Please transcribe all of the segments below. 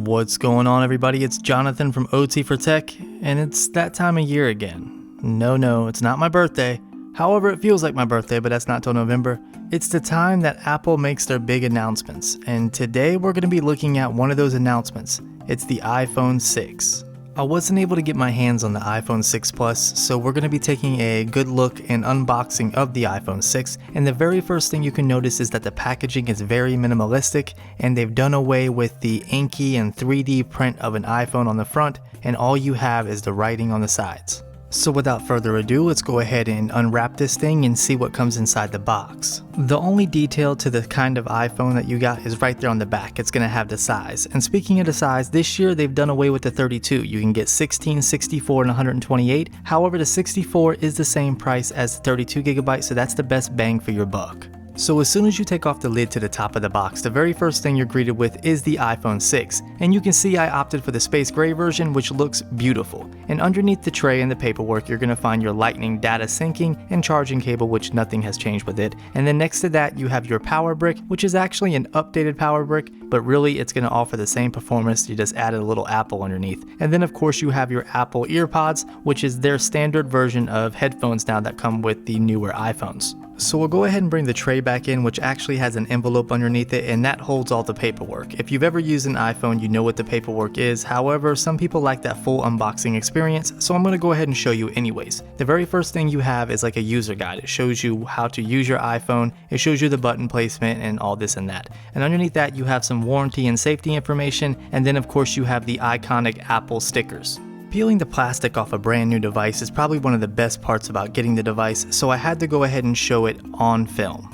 What's going on, everybody? It's Jonathan from OT for Tech, and it's that time of year again. No, it's not my birthday. However, it feels like my birthday, but that's not till November. It's the time that Apple makes their big announcements, and today we're going to be looking at one of those announcements. It's the iPhone 6. I wasn't able to get my hands on the iPhone 6 Plus, so we're going to be taking a good look and unboxing of the iPhone 6, and the very first thing you can notice is that the packaging is very minimalistic, and they've done away with the inky and 3D print of an iPhone on the front, and all you have is the writing on the sides. So without further ado, let's go ahead and unwrap this thing and see what comes inside the box. The only detail to the kind of iPhone that you got is right there on the back. It's going to have the size. And speaking of the size, this year they've done away with the 32. You can get 16, 64, and 128. However, the 64 is the same price as the 32 gigabyte, so that's the best bang for your buck. So as soon as you take off the lid to the top of the box, the very first thing you're greeted with is the iPhone 6. And you can see I opted for the space gray version, which looks beautiful. And underneath the tray and the paperwork, you're going to find your Lightning data syncing and charging cable, which nothing has changed with it. And then next to that, you have your power brick, which is actually an updated power brick, but really it's going to offer the same performance. You just added a little Apple underneath. And then of course you have your Apple EarPods, which is their standard version of headphones now that come with the newer iPhones. So we'll go ahead and bring the tray back in, which actually has an envelope underneath it, and that holds all the paperwork. If you've ever used an iPhone, you know what the paperwork is. However, some people like that full unboxing experience, so I'm going to go ahead and show you anyways. The very first thing you have is like a user guide. It shows you how to use your iPhone, it shows you the button placement and all this and that. And underneath that, you have some warranty and safety information, and then of course you have the iconic Apple stickers. Peeling the plastic off a brand new device is probably one of the best parts about getting the device, so I had to go ahead and show it on film.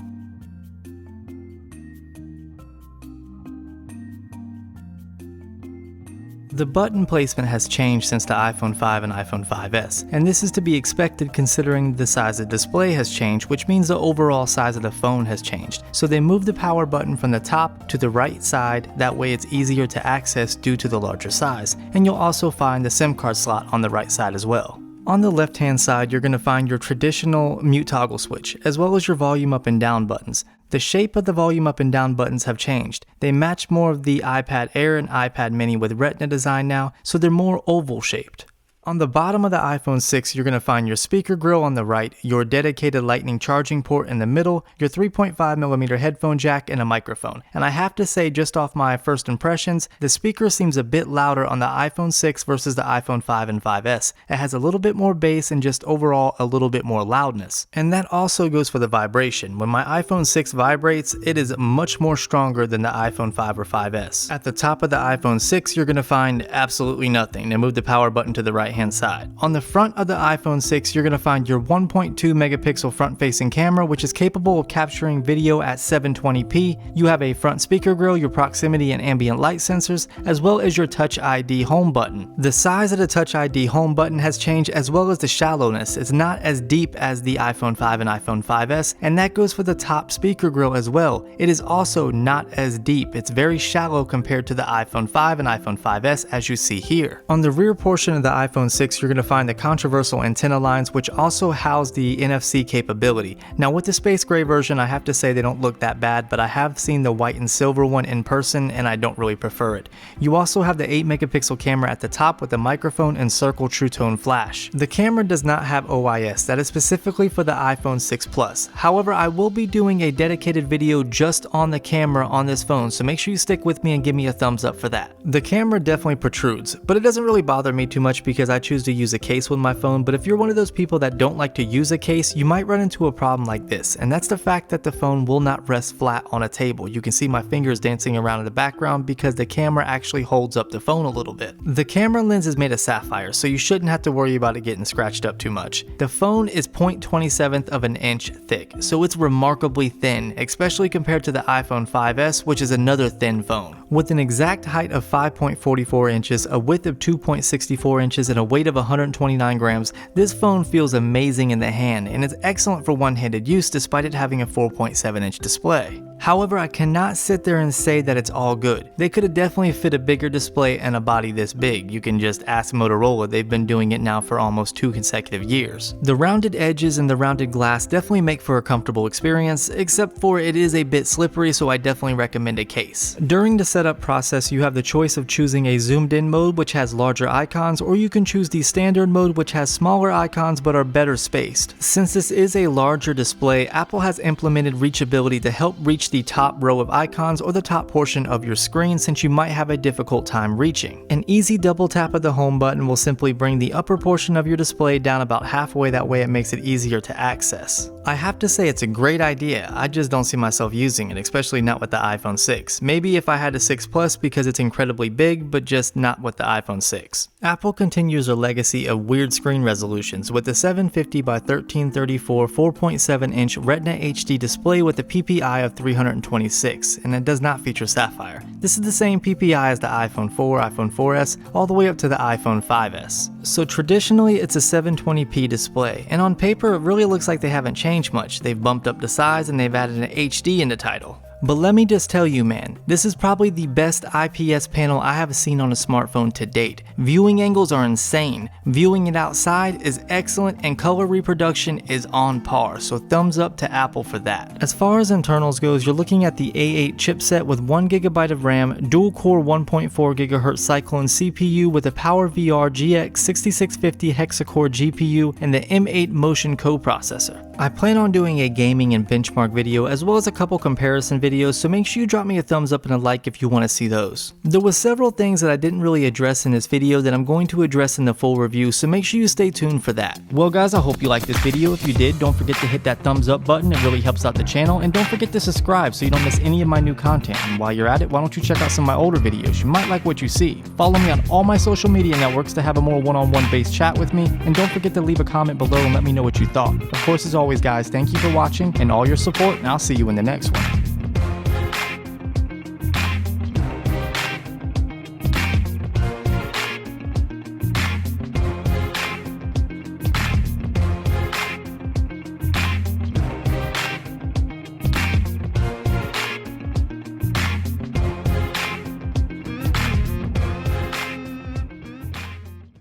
The button placement has changed since the iPhone 5 and iPhone 5S, and this is to be expected considering the size of the display has changed, which means the overall size of the phone has changed. So they moved the power button from the top to the right side, that way it's easier to access due to the larger size, and you'll also find the SIM card slot on the right side as well. On the left hand side, you're going to find your traditional mute toggle switch, as well as your volume up and down buttons. The shape of the volume up and down buttons have changed. They match more of the iPad Air and iPad Mini with Retina design now, so they're more oval shaped. On the bottom of the iPhone 6, you're going to find your speaker grill on the right, your dedicated Lightning charging port in the middle, your 3.5mm headphone jack, and a microphone. And I have to say, just off my first impressions, the speaker seems a bit louder on the iPhone 6 versus the iPhone 5 and 5S. It has a little bit more bass and just overall a little bit more loudness. And that also goes for the vibration. When my iPhone 6 vibrates, it is much more stronger than the iPhone 5 or 5S. At the top of the iPhone 6, you're going to find absolutely nothing. They moved the power button to the right hand side. On the front of the iPhone 6, you're going to find your 1.2 megapixel front-facing camera, which is capable of capturing video at 720p. You have a front speaker grill, your proximity and ambient light sensors, as well as your Touch ID home button. The size of the Touch ID home button has changed, as well as the shallowness. It's not as deep as the iPhone 5 and iPhone 5S, and that goes for the top speaker grill as well. It is also not as deep. It's very shallow compared to the iPhone 5 and iPhone 5S, as you see here. On the rear portion of the iPhone 6, you're going to find the controversial antenna lines, which also house the NFC capability. Now with the space gray version, I have to say they don't look that bad, but I have seen the white and silver one in person and I don't really prefer it. You also have the 8 megapixel camera at the top with the microphone and circle True Tone flash. The camera does not have OIS, that is specifically for the iPhone 6 Plus. However, I will be doing a dedicated video just on the camera on this phone, so make sure you stick with me and give me a thumbs up for that. The camera definitely protrudes, but it doesn't really bother me too much because I choose to use a case with my phone. But if you're one of those people that don't like to use a case, you might run into a problem like this, and that's the fact that the phone will not rest flat on a table. You can see my fingers dancing around in the background because the camera actually holds up the phone a little bit. The camera lens is made of sapphire, so you shouldn't have to worry about it getting scratched up too much. The phone is 0.27 of an inch thick, so it's remarkably thin, especially compared to the iPhone 5S, which is another thin phone. With an exact height of 5.44 inches, a width of 2.64 inches, and a weight of 129 grams, this phone feels amazing in the hand and is excellent for one-handed use despite it having a 4.7-inch display. However, I cannot sit there and say that it's all good. They could have definitely fit a bigger display and a body this big. You can just ask Motorola, they've been doing it now for almost 2 consecutive years. The rounded edges and the rounded glass definitely make for a comfortable experience, except for it is a bit slippery, so I definitely recommend a case. During the setup process, you have the choice of choosing a zoomed in mode which has larger icons, or you can choose the standard mode which has smaller icons but are better spaced. Since this is a larger display, Apple has implemented reachability to help reach the top row of icons or the top portion of your screen since you might have a difficult time reaching. An easy double tap of the home button will simply bring the upper portion of your display down about halfway, that way it makes it easier to access. I have to say it's a great idea, I just don't see myself using it, especially not with the iPhone 6. Maybe if I had a 6 Plus because it's incredibly big, but just not with the iPhone 6. Apple continues a legacy of weird screen resolutions with the 750 by 1334 4.7-inch Retina HD display with a PPI of 326, and it does not feature Sapphire. This is the same PPI as the iPhone 4, iPhone 4S, all the way up to the iPhone 5S. So traditionally it's a 720p display, and on paper it really looks like they haven't changed much. They've bumped up the size and they've added an HD in the title. But let me just tell you, man, this is probably the best IPS panel I have seen on a smartphone to date. Viewing angles are insane, viewing it outside is excellent, and color reproduction is on par, so thumbs up to Apple for that. As far as internals goes, you're looking at the A8 chipset with 1GB of RAM, dual-core 1.4GHz Cyclone CPU with a PowerVR GX 6650 hexa-core GPU and the M8 Motion coprocessor. I plan on doing a gaming and benchmark video as well as a couple comparison videos, so make sure you drop me a thumbs up and a like if you want to see those. There was several things that I didn't really address in this video that I'm going to address in the full review, so make sure you stay tuned for that. Well guys, I hope you liked this video. If you did, don't forget to hit that thumbs up button, it really helps out the channel, and don't forget to subscribe so you don't miss any of my new content. And while you're at it, why don't you check out some of my older videos, you might like what you see. Follow me on all my social media networks to have a more one-on-one based chat with me, and don't forget to leave a comment below and let me know what you thought. Of course, as always guys, thank you for watching and all your support, and I'll see you in the next one.